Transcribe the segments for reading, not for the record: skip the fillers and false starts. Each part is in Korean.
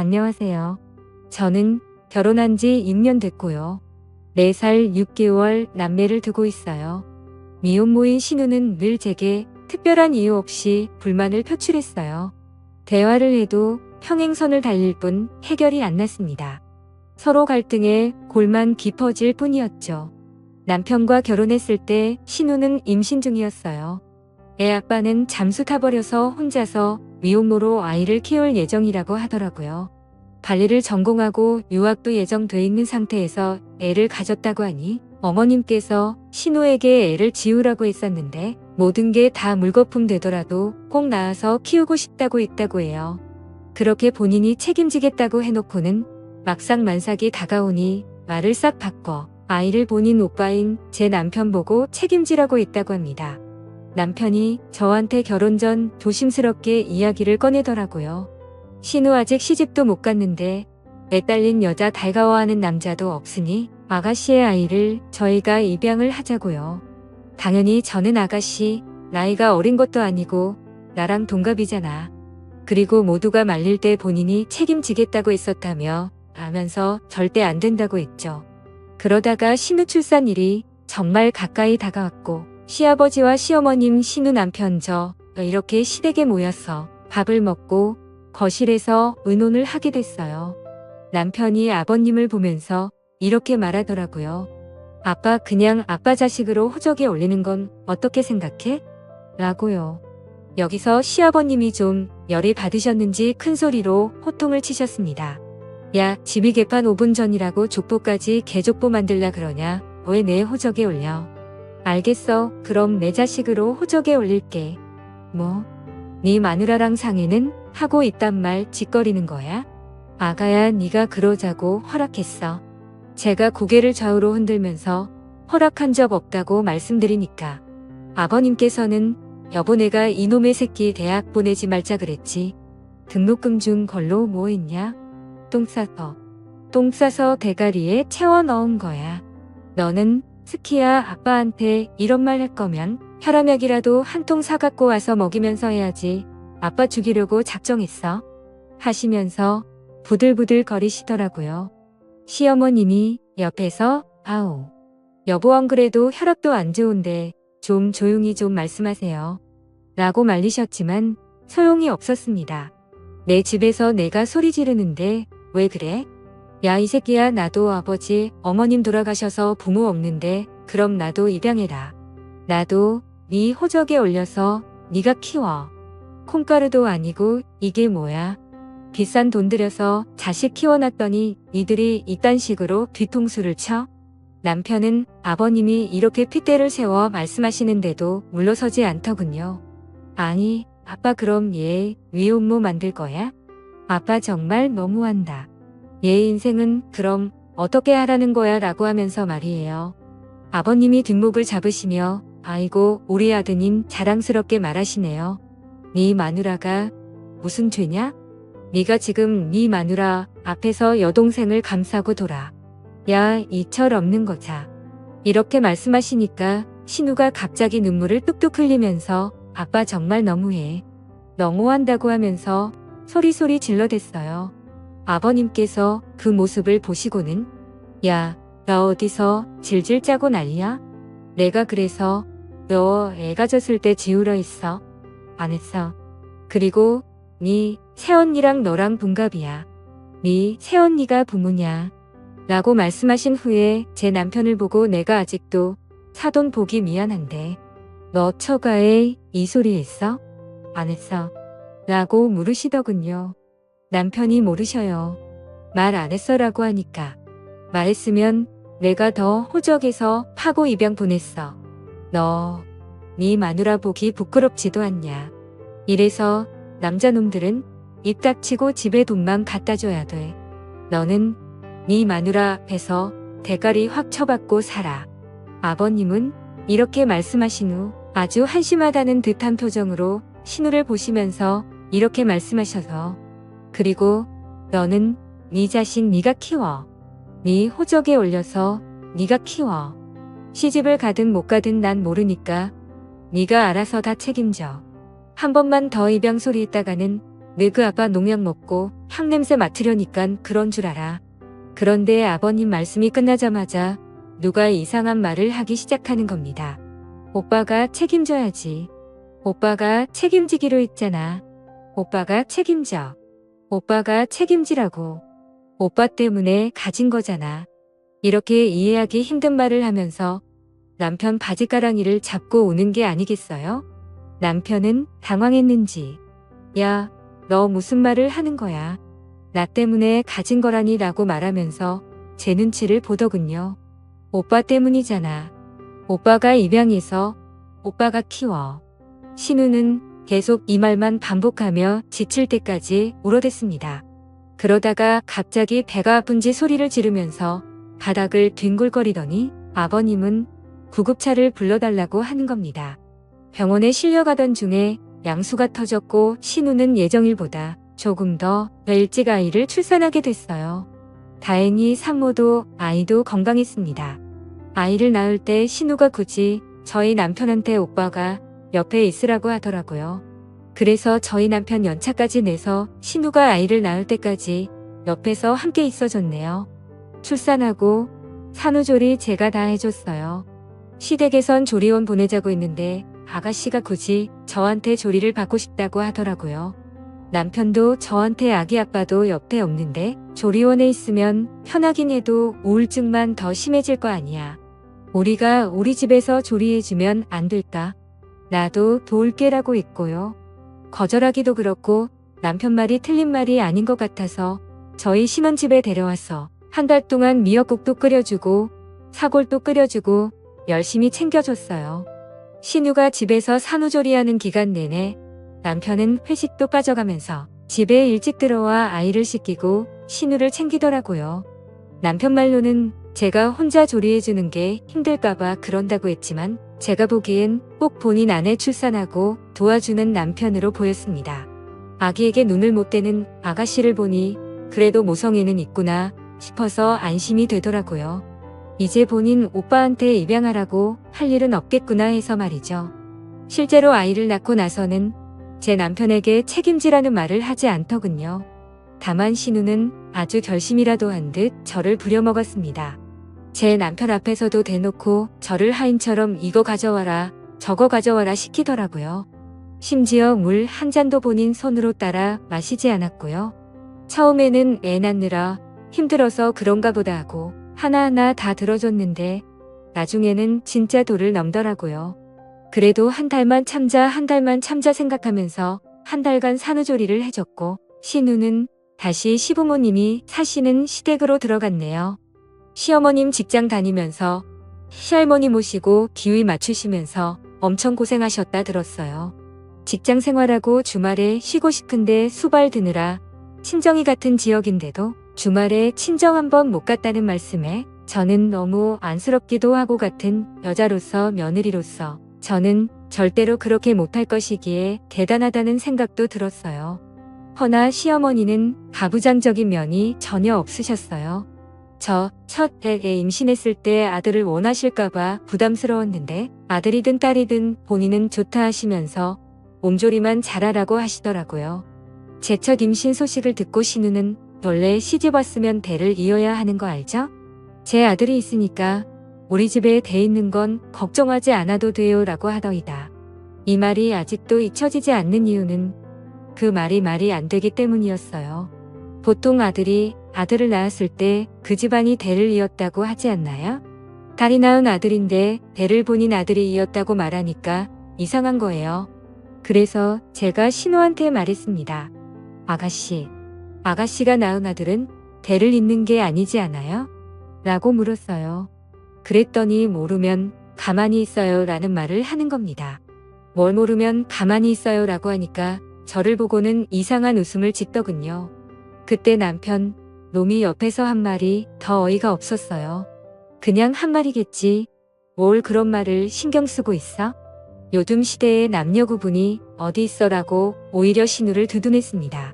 안녕하세요. 저는 결혼한 지 6년 됐고요. 4살 6개월 남매를 두고 있어요. 미혼모인 신우는 늘 제게 특별한 이유 없이 불만을 표출했어요. 대화를 해도 평행선을 달릴 뿐 해결이 안 났습니다. 서로 갈등에 골만 깊어질 뿐이었죠. 남편과 결혼했을 때 신우는 임신 중이었어요. 애 아빠는 잠수 타버려서 혼자서 미혼모로 아이를 키울 예정이라고 하더라고요. 발리를 전공하고 유학도 예정돼 있는 상태에서 애를 가졌다고 하니 어머님께서 신우에게 애를 지우라고 했었는데 모든 게 다 물거품 되더라도 꼭 낳아서 키우고 싶다고 했다고 해요. 그렇게 본인이 책임지겠다고 해놓고는 막상 만삭이 다가오니 말을 싹 바꿔 아이를 본인 오빠인 제 남편 보고 책임지라고 했다고 합니다. 남편이 저한테 결혼 전 조심스럽게 이야기를 꺼내더라고요. 신우 아직 시집도 못 갔는데 애 딸린 여자 달가워하는 남자도 없으니 아가씨의 아이를 저희가 입양을 하자고요. 당연히 저는 아가씨, 나이가 어린 것도 아니고 나랑 동갑이잖아. 그리고 모두가 말릴 때 본인이 책임지겠다고 했었다며 하면서 절대 안 된다고 했죠. 그러다가 신우 출산일이 정말 가까이 다가왔고 시아버지와 시어머님, 신우 남편 저 이렇게 시댁에 모여서 밥을 먹고 거실에서 의논을 하게 됐어요. 남편이 아버님을 보면서 이렇게 말하더라고요. 아빠 그냥 아빠 자식으로 호적에 올리는 건 어떻게 생각해? 라고요. 여기서 시아버님이 좀 열이 받으셨는지 큰 소리로 호통을 치셨습니다. 야, 집이 개판 5분 전이라고 족보까지 개족보 만들라 그러냐? 왜 내 호적에 올려? 알겠어. 그럼 내 자식으로 호적에 올릴게. 뭐? 네 마누라랑 상의는 하고 있단 말 짓거리는 거야? 아가야 네가 그러자고 허락했어. 제가 고개를 좌우로 흔들면서 허락한 적 없다고 말씀드리니까 아버님께서는 여보 내가 이놈의 새끼 대학 보내지 말자 그랬지. 등록금 준 걸로 뭐 있냐? 똥 싸서 대가리에 채워 넣은 거야. 너는 스키야 아빠한테 이런 말 할 거면 혈압약이라도 한 통 사갖고 와서 먹이면서 해야지. 아빠 죽이려고 작정했어. 하시면서 부들부들 거리시더라고요. 시어머님이 옆에서 아우 여보 안 그래도 혈압도 안 좋은데 좀 조용히 좀 말씀하세요. 라고 말리셨지만 소용이 없었습니다. 내 집에서 내가 소리 지르는데 왜 그래? 야 이 새끼야 나도 아버지 어머님 돌아가셔서 부모 없는데 그럼 나도 입양해라. 나도 네 호적에 올려서 네가 키워. 콩가루도 아니고 이게 뭐야. 비싼 돈 들여서 자식 키워놨더니 니들이 이딴 식으로 뒤통수를 쳐? 남편은 아버님이 이렇게 핏대를 세워 말씀하시는데도 물러서지 않더군요. 아니 아빠 그럼 얘 위혼모 만들 거야? 아빠 정말 너무한다. 얘 인생은 그럼 어떻게 하라는 거야 라고 하면서 말이에요. 아버님이 뒷목을 잡으시며 아이고 우리 아드님 자랑스럽게 말하시네요. 네 마누라가 무슨 죄냐? 네가 지금 네 마누라 앞에서 여동생을 감싸고 돌아. 야 이 철 없는 거자. 이렇게 말씀하시니까 신우가 갑자기 눈물을 뚝뚝 흘리면서 아빠 정말 너무해. 너무한다고 하면서 소리소리 질러댔어요. 아버님께서 그 모습을 보시고는 야, 너 어디서 질질 짜고 난리야? 내가 그래서 너 애 가졌을 때 지우려 했어? 안 했어. 그리고 네 새언니랑 너랑 동갑이야. 네 새언니가 부모냐. 라고 말씀하신 후에 제 남편을 보고 내가 아직도 사돈 보기 미안한데 너 처가에 이 소리 했어? 안 했어. 라고 물으시더군요. 남편이 모르셔요. 말 안 했어라고 하니까. 말했으면 내가 더 호적에서 파고 입양 보냈어. 너, 네 마누라 보기 부끄럽지도 않냐. 이래서 남자놈들은 입 닥치고 집에 돈만 갖다 줘야 돼. 너는 네 마누라 앞에서 대가리 확 쳐받고 살아. 아버님은 이렇게 말씀하신 후 아주 한심하다는 듯한 표정으로 신우를 보시면서 이렇게 말씀하셔서 그리고 너는 네 자식 네가 키워. 네 호적에 올려서 네가 키워. 시집을 가든 못 가든 난 모르니까 네가 알아서 다 책임져. 한 번만 더 입양 소리 했다가는 너그 아빠 농약 먹고 향냄새 맡으려니깐 그런 줄 알아. 그런데 아버님 말씀이 끝나자마자 누가 이상한 말을 하기 시작하는 겁니다. 오빠가 책임져야지. 오빠가 책임지기로 했잖아. 오빠가 책임져. 오빠가 책임지라고. 오빠 때문에 가진 거잖아. 이렇게 이해하기 힘든 말을 하면서 남편 바지가랑이를 잡고 우는 게 아니겠어요? 남편은 당황했는지 야, 너 무슨 말을 하는 거야? 나 때문에 가진 거라니 라고 말하면서 제 눈치를 보더군요. 오빠 때문이잖아. 오빠가 입양해서 오빠가 키워. 신우는 계속 이 말만 반복하며 지칠 때까지 울어댔습니다. 그러다가 갑자기 배가 아픈지 소리를 지르면서 바닥을 뒹굴거리더니 아버님은 구급차를 불러달라고 하는 겁니다. 병원에 실려가던 중에 양수가 터졌고 신우는 예정일보다 조금 더 일찍 아이를 출산하게 됐어요. 다행히 산모도 아이도 건강했습니다. 아이를 낳을 때 신우가 굳이 저희 남편한테 오빠가 옆에 있으라고 하더라고요. 그래서 저희 남편 연차까지 내서 신우가 아이를 낳을 때까지 옆에서 함께 있어줬네요. 출산하고 산후조리 제가 다 해줬어요. 시댁에선 조리원 보내자고 했는데 아가씨가 굳이 저한테 조리를 받고 싶다고 하더라고요. 남편도 저한테 아기 아빠도 옆에 없는데 조리원에 있으면 편하긴 해도 우울증만 더 심해질 거 아니야. 우리가 우리 집에서 조리해주면 안 될까? 나도 도울게라고 했고요. 거절하기도 그렇고 남편 말이 틀린 말이 아닌 것 같아서 저희 신혼집에 데려와서 한 달 동안 미역국도 끓여주고 사골도 끓여주고 열심히 챙겨줬어요. 신우가 집에서 산후조리하는 기간 내내 남편은 회식도 빠져가면서 집에 일찍 들어와 아이를 씻기고 신우를 챙기더라고요. 남편 말로는 제가 혼자 조리해주는 게 힘들까봐 그런다고 했지만 제가 보기엔 꼭 본인 아내 출산하고 도와주는 남편으로 보였습니다. 아기에게 눈을 못 떼는 아가씨를 보니 그래도 모성애는 있구나 싶어서 안심이 되더라고요. 이제 본인 오빠한테 입양하라고 할 일은 없겠구나 해서 말이죠. 실제로 아이를 낳고 나서는 제 남편에게 책임지라는 말을 하지 않더군요. 다만 신우는 아주 결심이라도 한 듯 저를 부려먹었습니다. 제 남편 앞에서도 대놓고 저를 하인처럼 이거 가져와라 저거 가져와라 시키더라고요. 심지어 물 한 잔도 본인 손으로 따라 마시지 않았고요. 처음에는 애 낳느라 힘들어서 그런가 보다 하고 하나하나 다 들어줬는데 나중에는 진짜 도를 넘더라고요. 그래도 한 달만 참자 생각하면서 한 달간 산후조리를 해줬고 신우는 다시 시부모님이 사시는 시댁으로 들어갔네요. 시어머님 직장 다니면서 시할머니 모시고 기위 맞추시면서 엄청 고생하셨다 들었어요. 직장 생활하고 주말에 쉬고 싶은데 수발 드느라 친정이 같은 지역인데도 주말에 친정 한번 못 갔다는 말씀에 저는 너무 안쓰럽기도 하고 같은 여자로서 며느리로서 저는 절대로 그렇게 못할 것이기에 대단하다는 생각도 들었어요. 허나 시어머니는 가부장적인 면이 전혀 없으셨어요. 저 첫 애 임신했을 때 아들을 원하실까봐 부담스러웠는데 아들이든 딸이든 본인은 좋다 하시면서 몸조리만 잘하라고 하시더라고요. 제 첫 임신 소식을 듣고 신우는 원래 시집 왔으면 대를 이어야 하는 거 알죠? 제 아들이 있으니까 우리 집에 대 있는 건 걱정하지 않아도 돼요 라고 하더이다. 이 말이 아직도 잊혀지지 않는 이유는 그 말이 안 되기 때문이었어요. 보통 아들이 아들을 낳았을 때 그 집안이 대를 이었다고 하지 않나요? 딸이 낳은 아들인데 대를 본인 아들이 이었다고 말하니까 이상한 거예요. 그래서 제가 신우한테 말했습니다. 아가씨가 낳은 아들은 대를 잇는 게 아니지 않아요? 라고 물었어요. 그랬더니 모르면 가만히 있어요 라는 말을 하는 겁니다. 뭘 모르면 가만히 있어요 라고 하니까 저를 보고는 이상한 웃음을 짓더군요. 그때 남편 놈이 옆에서 한 말이 더 어이가 없었어요. 그냥 한 말이겠지. 뭘 그런 말을 신경 쓰고 있어? 요즘 시대의 남녀 구분이 어디 있어라고 오히려 신우를 두둔했습니다.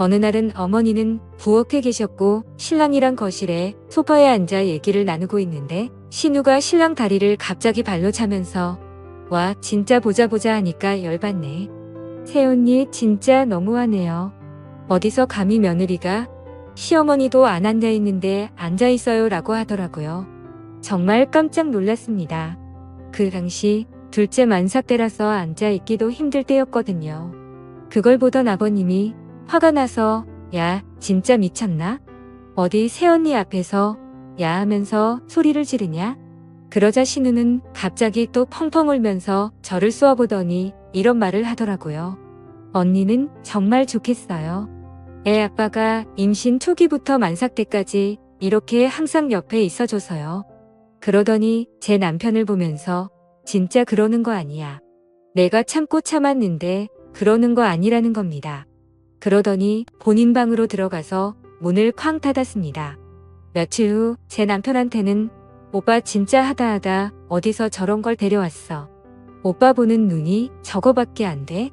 어느 날은 어머니는 부엌에 계셨고 신랑이랑 거실에 소파에 앉아 얘기를 나누고 있는데 신우가 신랑 다리를 갑자기 발로 차면서 와 진짜 보자 하니까 열받네. 새언니 진짜 너무하네요. 어디서 감히 며느리가 시어머니도 안 앉아있는데 앉아있어요 라고 하더라고요. 정말 깜짝 놀랐습니다. 그 당시 둘째 만삭 때라서 앉아있기도 힘들 때였거든요. 그걸 보던 아버님이 화가 나서 야 진짜 미쳤나? 어디 새언니 앞에서 야 하면서 소리를 지르냐? 그러자 신우는 갑자기 또 펑펑 울면서 저를 쏘아보더니 이런 말을 하더라고요. 언니는 정말 좋겠어요. 애 아빠가 임신 초기부터 만삭 때까지 이렇게 항상 옆에 있어줘서요. 그러더니 제 남편을 보면서 진짜 그러는 거 아니야. 내가 참고 참았는데 그러는 거 아니라는 겁니다. 그러더니 본인 방으로 들어가서 문을 쾅 닫았습니다. 며칠 후 제 남편한테는 오빠 진짜 하다하다 어디서 저런 걸 데려왔어. 오빠 보는 눈이 저거밖에 안 돼?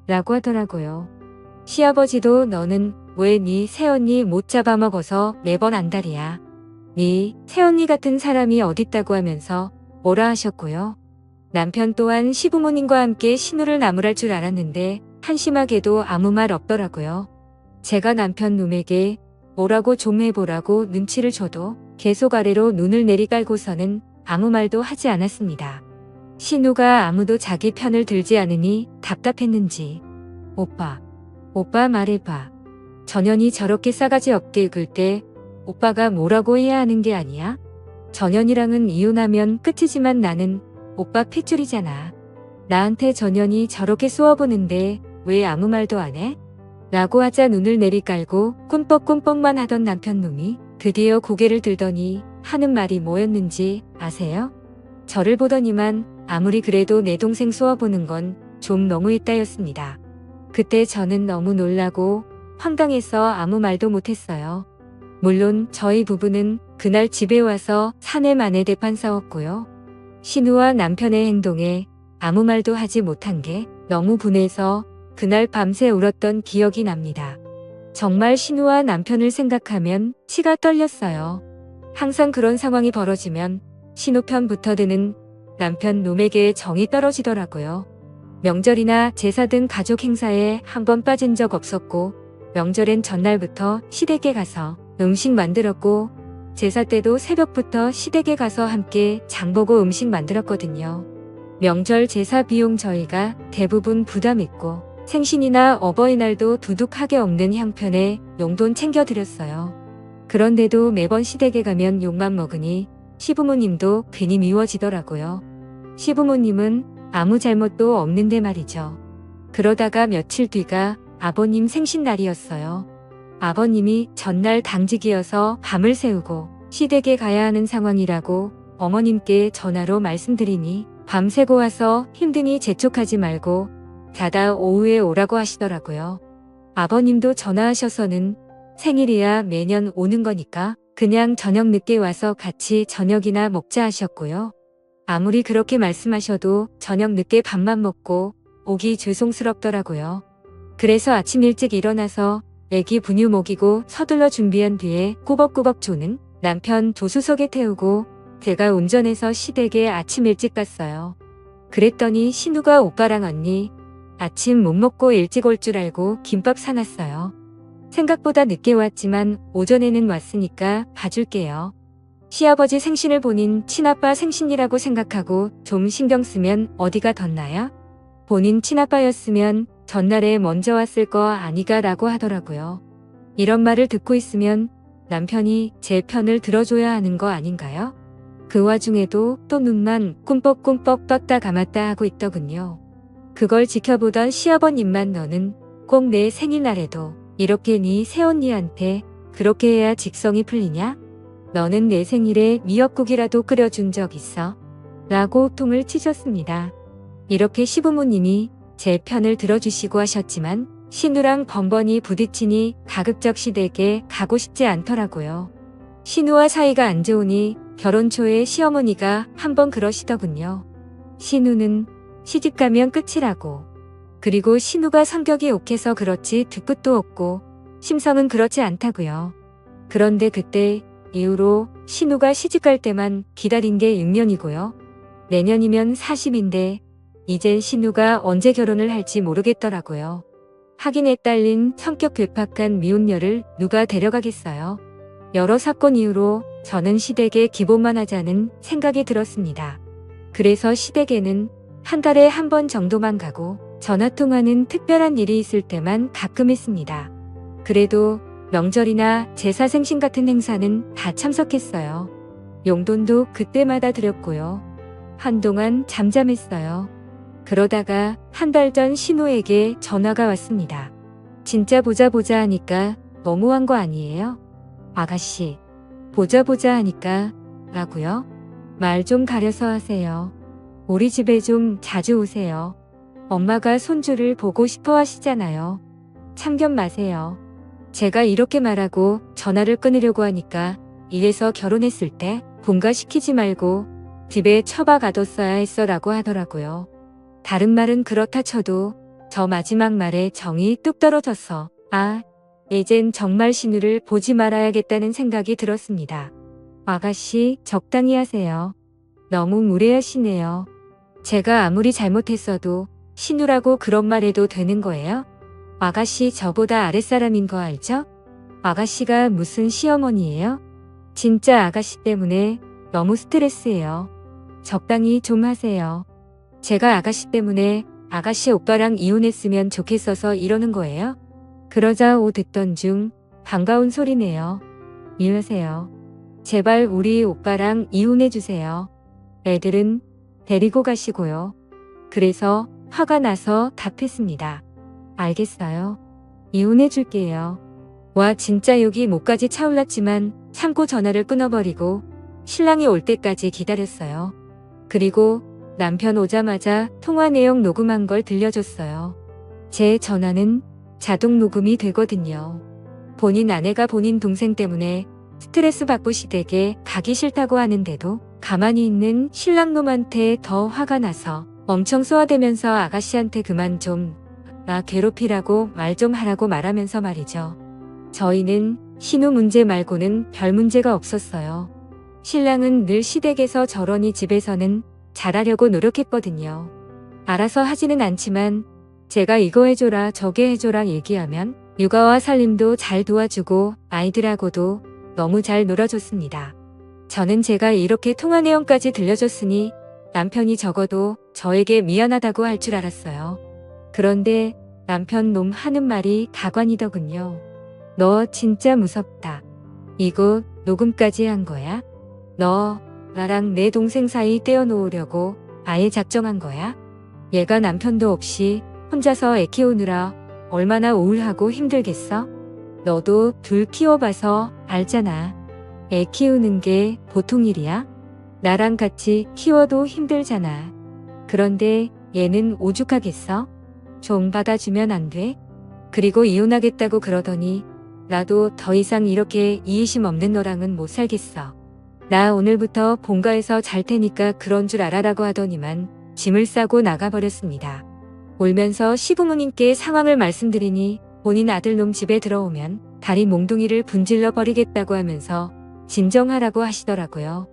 라고 하더라고요. 시아버지도 너는 왜 네 새언니 못 잡아먹어서 매번 안달이야. 네 새언니 같은 사람이 어딨다고 하면서 뭐라 하셨고요. 남편 또한 시부모님과 함께 신우를 나무랄 줄 알았는데 한심하게도 아무 말 없더라고요. 제가 남편 놈에게 뭐라고 좀 해보라고 눈치를 줘도 계속 아래로 눈을 내리깔고서는 아무 말도 하지 않았습니다. 신우가 아무도 자기 편을 들지 않으니 답답했는지 오빠 말해봐. 전현이 저렇게 싸가지 없게 굴 때 오빠가 뭐라고 해야 하는 게 아니야? 전현이랑은 이혼하면 끝이지만 나는 오빠 핏줄이잖아. 나한테 전현이 저렇게 쏘아보는데 왜 아무 말도 안 해? 라고 하자 눈을 내리깔고 꿈뻑꿈뻑만 하던 남편놈이 드디어 고개를 들더니 하는 말이 뭐였는지 아세요? 저를 보더니만 아무리 그래도 내 동생 쏘아보는 건 좀 너무했다였습니다. 그때 저는 너무 놀라고 황당해서 아무 말도 못했어요. 물론 저희 부부는 그날 집에 와서 사내 만에 대판 싸웠고요. 신우와 남편의 행동에 아무 말도 하지 못한 게 너무 분해서 그날 밤새 울었던 기억이 납니다. 정말 신우와 남편을 생각하면 치가 떨렸어요. 항상 그런 상황이 벌어지면 신우 편부터 드는 남편 놈에게 정이 떨어지더라고요. 명절이나 제사 등 가족 행사에 한 번 빠진 적 없었고 명절엔 전날부터 시댁에 가서 음식 만들었고 제사 때도 새벽부터 시댁에 가서 함께 장보고 음식 만들었거든요. 명절 제사 비용 저희가 대부분 부담했고 생신이나 어버이날도 두둑하게 없는 형편에 용돈 챙겨드렸어요. 그런데도 매번 시댁에 가면 욕만 먹으니 시부모님도 괜히 미워지더라고요. 시부모님은 아무 잘못도 없는데 말이죠. 그러다가 며칠 뒤가 아버님 생신날이었어요. 아버님이 전날 당직이어서 밤을 새우고 시댁에 가야 하는 상황이라고 어머님께 전화로 말씀드리니 밤새고 와서 힘드니 재촉하지 말고 자다 오후에 오라고 하시더라고요. 아버님도 전화하셔서는 생일이야 매년 오는 거니까 그냥 저녁 늦게 와서 같이 저녁이나 먹자 하셨고요. 아무리 그렇게 말씀하셔도 저녁 늦게 밥만 먹고 오기 죄송스럽더라고요. 그래서 아침 일찍 일어나서 애기 분유 먹이고 서둘러 준비한 뒤에 꾸벅꾸벅 조는 남편 조수석에 태우고 제가 운전해서 시댁에 아침 일찍 갔어요. 그랬더니 신우가 오빠랑 언니 아침 못 먹고 일찍 올 줄 알고 김밥 사놨어요. 생각보다 늦게 왔지만 오전에는 왔으니까 봐줄게요. 시아버지 생신을 본인 친아빠 생신이라고 생각하고 좀 신경 쓰면 어디가 덧나야? 본인 친아빠였으면 전날에 먼저 왔을 거 아니가 라고 하더라고요. 이런 말을 듣고 있으면 남편이 제 편을 들어줘야 하는 거 아닌가요? 그 와중에도 또 눈만 꿈뻑꿈뻑 떴다 감았다 하고 있더군요. 그걸 지켜보던 시아버님만 너는 꼭 내 생일날에도 이렇게 네 새언니한테 그렇게 해야 직성이 풀리냐? 너는 내 생일에 미역국이라도 끓여준 적 있어? 라고 호통을 치셨습니다. 이렇게 시부모님이 제 편을 들어주시고 하셨지만 신우랑 번번이 부딪히니 가급적 시댁에 가고 싶지 않더라고요. 신우와 사이가 안 좋으니 결혼 초에 시어머니가 한번 그러시더군요. 신우는 시집가면 끝이라고. 그리고 신우가 성격이 옥해서 그렇지 두 끝도 없고 심성은 그렇지 않다고요. 그런데 그때 이후로 신우가 시집갈 때만 기다린 게 6년이고요. 내년이면 40인데 이젠 신우가 언제 결혼을 할지 모르겠더라고요. 하긴에 딸린 성격 괴팍한 미혼녀를 누가 데려가겠어요. 여러 사건 이후로 저는 시댁에 기본만 하자는 생각이 들었습니다. 그래서 시댁에는 한 달에 한 번 정도만 가고 전화통화는 특별한 일이 있을 때만 가끔 했습니다. 그래도 명절이나 제사 생신 같은 행사는 다 참석했어요. 용돈도 그때마다 드렸고요. 한동안 잠잠했어요. 그러다가 한 달 전 신우에게 전화가 왔습니다. 진짜 보자 하니까 너무한 거 아니에요? 아가씨, 보자 하니까 라고요? 말 좀 가려서 하세요. 우리 집에 좀 자주 오세요. 엄마가 손주를 보고 싶어 하시잖아요. 참견 마세요. 제가 이렇게 말하고 전화를 끊으려고 하니까 이래서 결혼했을 때 본가 시키지 말고 집에 처박 가뒀어야 했어 라고 하더라고요. 다른 말은 그렇다 쳐도 저 마지막 말에 정이 뚝 떨어져서 이젠 정말 신우를 보지 말아야겠다는 생각이 들었습니다. 아가씨, 적당히 하세요. 너무 무례하시네요. 제가 아무리 잘못했어도 신우라고 그런 말 해도 되는 거예요? 아가씨 저보다 아랫사람인 거 알죠? 아가씨가 무슨 시어머니예요? 진짜 아가씨 때문에 너무 스트레스예요. 적당히 좀 하세요. 제가 아가씨 때문에 아가씨 오빠랑 이혼했으면 좋겠어서 이러는 거예요? 그러자 듣던 중 반가운 소리네요. 이러세요. 제발 우리 오빠랑 이혼해주세요. 애들은 데리고 가시고요. 그래서 화가 나서 답했습니다. 알겠어요. 이혼해줄게요. 와 진짜 여기 목까지 차올랐지만 참고 전화를 끊어버리고 신랑이 올 때까지 기다렸어요. 그리고 남편 오자마자 통화 내용 녹음한 걸 들려줬어요. 제 전화는 자동 녹음이 되거든요. 본인 아내가 본인 동생 때문에 스트레스 받고 시댁에 가기 싫다고 하는데도 가만히 있는 신랑놈한테 더 화가 나서 엄청 쏘아대면서 아가씨한테 그만 좀 나 괴롭히라고 말 좀 하라고 말하면서 말이죠. 저희는 신우 문제 말고는 별 문제가 없었어요. 신랑은 늘 시댁에서 저러니 집에서는 잘하려고 노력했거든요. 알아서 하지는 않지만 제가 이거 해줘라 저게 해줘라 얘기하면 육아와 살림도 잘 도와주고 아이들하고도 너무 잘 놀아줬습니다. 저는 제가 이렇게 통화 내용까지 들려줬으니 남편이 적어도 저에게 미안하다고 할 줄 알았어요. 그런데 남편 놈 하는 말이 가관이더군요. 너 진짜 무섭다. 이거 녹음까지 한 거야? 너 나랑 내 동생 사이 떼어놓으려고 아예 작정한 거야? 얘가 남편도 없이 혼자서 애 키우느라 얼마나 우울하고 힘들겠어? 너도 둘 키워봐서 알잖아. 애 키우는 게 보통 일이야? 나랑 같이 키워도 힘들잖아. 그런데 얘는 오죽하겠어? 좀 받아주면 안 돼? 그리고 이혼하겠다고 그러더니 나도 더 이상 이렇게 이해심 없는 너랑은 못 살겠어. 나 오늘부터 본가에서 잘 테니까 그런 줄 알아라고 하더니만 짐을 싸고 나가버렸습니다. 울면서 시부모님께 상황을 말씀드리니 본인 아들놈 집에 들어오면 다리 몽둥이를 분질러 버리겠다고 하면서 진정하라고 하시더라고요.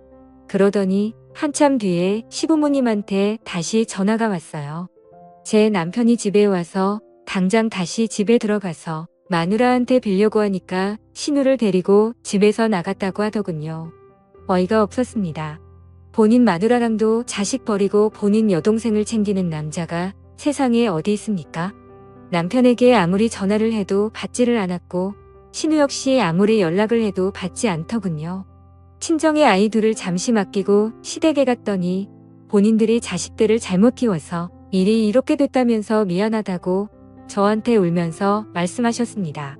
그러더니 한참 뒤에 시부모님한테 다시 전화가 왔어요. 제 남편이 집에 와서 당장 다시 집에 들어가서 마누라한테 빌려고 하니까 신우를 데리고 집에서 나갔다고 하더군요. 어이가 없었습니다. 본인 마누라랑도 자식 버리고 본인 여동생을 챙기는 남자가 세상에 어디 있습니까? 남편에게 아무리 전화를 해도 받지를 않았고 신우 역시 아무리 연락을 해도 받지 않더군요. 친정의 아이 둘을 잠시 맡기고 시댁에 갔더니 본인들이 자식들을 잘못 키워서 일이 이렇게 됐다면서 미안하다고 저한테 울면서 말씀하셨습니다.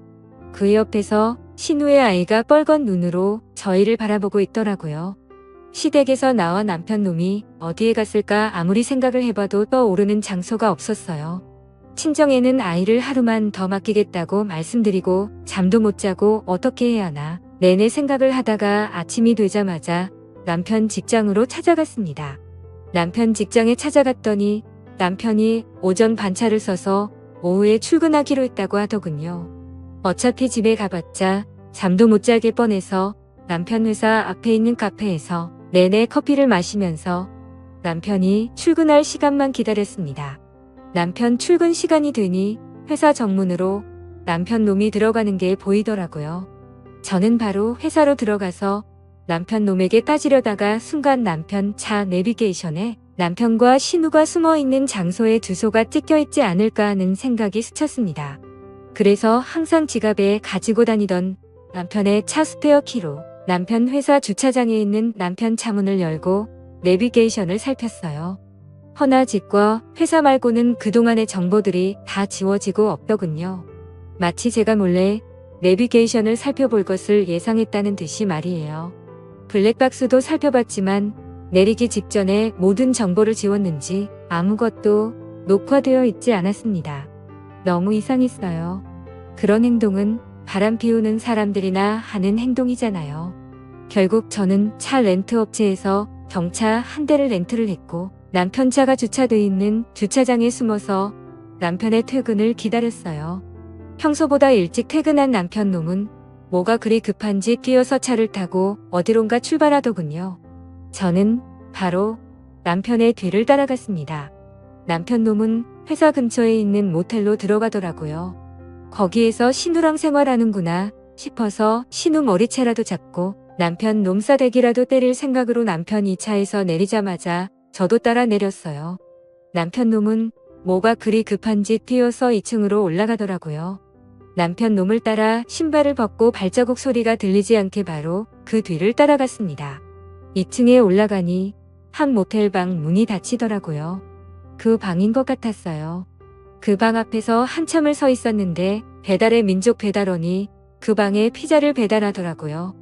그 옆에서 신우의 아이가 뻘건 눈으로 저희를 바라보고 있더라고요. 시댁에서 나와 남편 놈이 어디에 갔을까 아무리 생각을 해봐도 떠오르는 장소가 없었어요. 친정에는 아이를 하루만 더 맡기겠다고 말씀드리고 잠도 못 자고 어떻게 해야 하나 내내 생각을 하다가 아침이 되자마자 남편 직장으로 찾아갔습니다. 남편 직장에 찾아갔더니 남편이 오전 반차를 써서 오후에 출근하기로 했다고 하더군요. 어차피 집에 가봤자 잠도 못 자게 뻔해서 남편 회사 앞에 있는 카페에서 내내 커피를 마시면서 남편이 출근할 시간만 기다렸습니다. 남편 출근 시간이 되니 회사 정문으로 남편 놈이 들어가는 게 보이더라고요. 저는 바로 회사로 들어가서 남편 놈에게 따지려다가 순간 남편 차 내비게이션에 남편과 신우가 숨어있는 장소의 주소가 찍혀있지 않을까 하는 생각이 스쳤습니다. 그래서 항상 지갑에 가지고 다니던 남편의 차 스페어 키로 남편 회사 주차장에 있는 남편 차문을 열고 내비게이션을 살폈어요. 허나 집과 회사 말고는 그동안의 정보들이 다 지워지고 없더군요. 마치 제가 몰래 내비게이션을 살펴볼 것을 예상했다는 듯이 말이에요. 블랙박스도 살펴봤지만 내리기 직전에 모든 정보를 지웠는지 아무것도 녹화되어 있지 않았습니다. 너무 이상했어요. 그런 행동은 바람 피우는 사람들이나 하는 행동이잖아요. 결국 저는 차 렌트 업체에서 경차 한 대를 렌트를 했고 남편 차가 주차되어 있는 주차장에 숨어서 남편의 퇴근을 기다렸어요. 평소보다 일찍 퇴근한 남편 놈은 뭐가 그리 급한지 뛰어서 차를 타고 어디론가 출발하더군요. 저는 바로 남편의 뒤를 따라갔습니다. 남편 놈은 회사 근처에 있는 모텔로 들어가더라고요. 거기에서 신우랑 생활하는구나 싶어서 신우 머리채라도 잡고 남편 놈 싸대기라도 때릴 생각으로 남편이 차에서 내리자마자 저도 따라 내렸어요. 남편 놈은 뭐가 그리 급한지 뛰어서 2층으로 올라가더라고요. 남편 놈을 따라 신발을 벗고 발자국 소리가 들리지 않게 바로 그 뒤를 따라갔습니다. 2층에 올라가니 한 모텔방 문이 닫히더라고요. 그 방인 것 같았어요. 그 방 앞에서 한참을 서 있었는데 배달의 민족 배달원이 그 방에 피자를 배달하더라고요.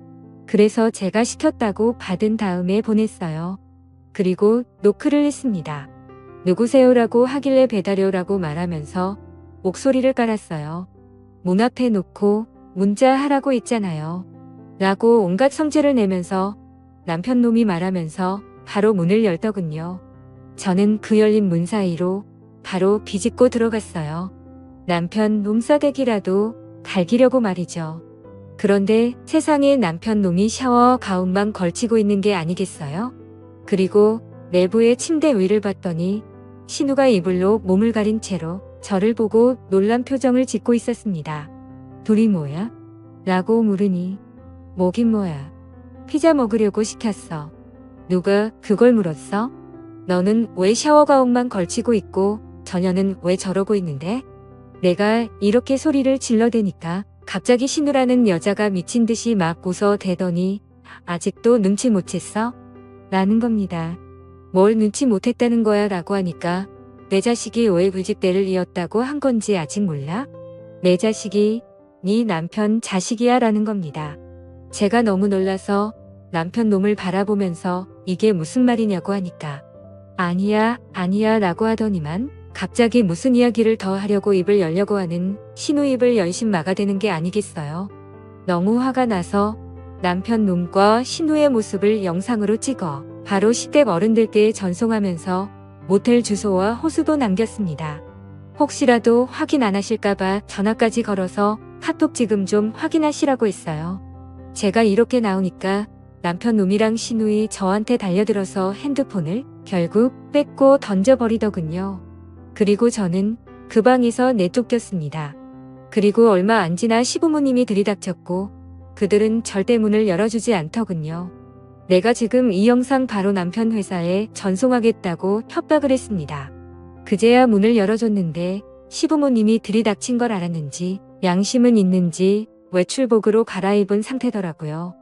그래서 제가 시켰다고 받은 다음에 보냈어요. 그리고 노크를 했습니다. 누구세요라고 하길래 배달료라고 말하면서 목소리를 깔았어요. 문 앞에 놓고 문자 하라고 있잖아요. 라고 온갖 성질을 내면서 남편 놈이 말하면서 바로 문을 열더군요. 저는 그 열린 문 사이로 바로 비집고 들어갔어요. 남편 놈 싸대기라도 갈기려고 말이죠. 그런데 세상에 남편 놈이 샤워 가운만 걸치고 있는 게 아니겠어요? 그리고 내부의 침대 위를 봤더니 신우가 이불로 몸을 가린 채로 저를 보고 놀란 표정을 짓고 있었습니다. 둘이 뭐야? 라고 물으니 뭐긴 뭐야. 피자 먹으려고 시켰어. 누가 그걸 물었어? 너는 왜 샤워 가운만 걸치고 있고 저녀는 왜 저러고 있는데? 내가 이렇게 소리를 질러대니까 갑자기 신우라는 여자가 미친 듯이 막 웃어대더니 아직도 눈치 못 챘어? 라는 겁니다. 뭘 눈치 못했다는 거야 라고 하니까 내 자식이 왜 물집대를 이었다고 한 건지 아직 몰라? 내 자식이 네 남편 자식이야 라는 겁니다. 제가 너무 놀라서 남편 놈을 바라보면서 이게 무슨 말이냐고 하니까 아니야 라고 하더니만 갑자기 무슨 이야기를 더 하려고 입을 열려고 하는 신우 입을 연신 막아대는 게 아니겠어요. 너무 화가 나서 남편 놈과 신우의 모습을 영상으로 찍어 바로 시댁 어른들께 전송하면서 모텔 주소와 호수도 남겼습니다. 혹시라도 확인 안 하실까봐 전화까지 걸어서 카톡 지금 좀 확인하시라고 했어요. 제가 이렇게 나오니까 남편 놈이랑 신우이 저한테 달려들어서 핸드폰을 결국 뺏고 던져버리더군요. 그리고 저는 그 방에서 내쫓겼습니다. 그리고 얼마 안 지나 시부모님이 들이닥쳤고 그들은 절대 문을 열어주지 않더군요. 내가 지금 이 영상 바로 남편 회사에 전송하겠다고 협박을 했습니다. 그제야 문을 열어줬는데 시부모님이 들이닥친 걸 알았는지 양심은 있는지 외출복으로 갈아입은 상태더라고요.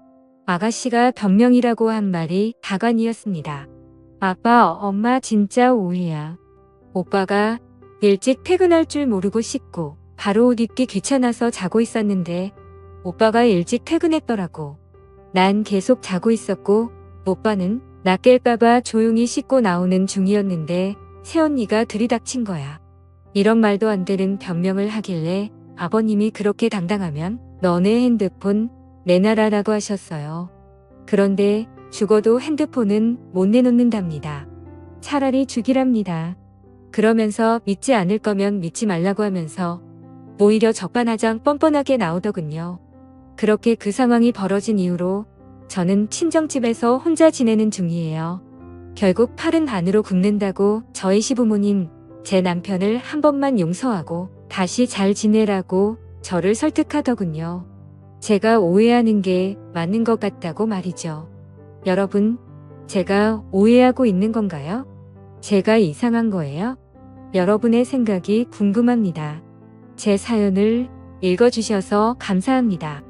아가씨가 변명이라고 한 말이 다관이었습니다. 아빠, 엄마 진짜 오해야. 오빠가 일찍 퇴근할 줄 모르고 씻고 바로 옷 입기 귀찮아서 자고 있었는데 오빠가 일찍 퇴근했더라고. 난 계속 자고 있었고 오빠는 나 깰까봐 조용히 씻고 나오는 중이었는데 새언니가 들이닥친 거야. 이런 말도 안 되는 변명을 하길래 아버님이 그렇게 당당하면 너네 핸드폰 내놔라라고 하셨어요. 그런데 죽어도 핸드폰은 못 내놓는답니다. 차라리 죽이랍니다. 그러면서 믿지 않을 거면 믿지 말라고 하면서 오히려 적반하장 뻔뻔하게 나오더군요. 그렇게 그 상황이 벌어진 이후로 저는 친정집에서 혼자 지내는 중이에요. 결국 팔은 반으로 굽는다고 저희 시부모님 제 남편을 한 번만 용서하고 다시 잘 지내라고 저를 설득하더군요. 제가 오해하는 게 맞는 것 같다고 말이죠. 여러분, 제가 오해하고 있는 건가요? 제가 이상한 거예요? 여러분의 생각이 궁금합니다. 제 사연을 읽어주셔서 감사합니다.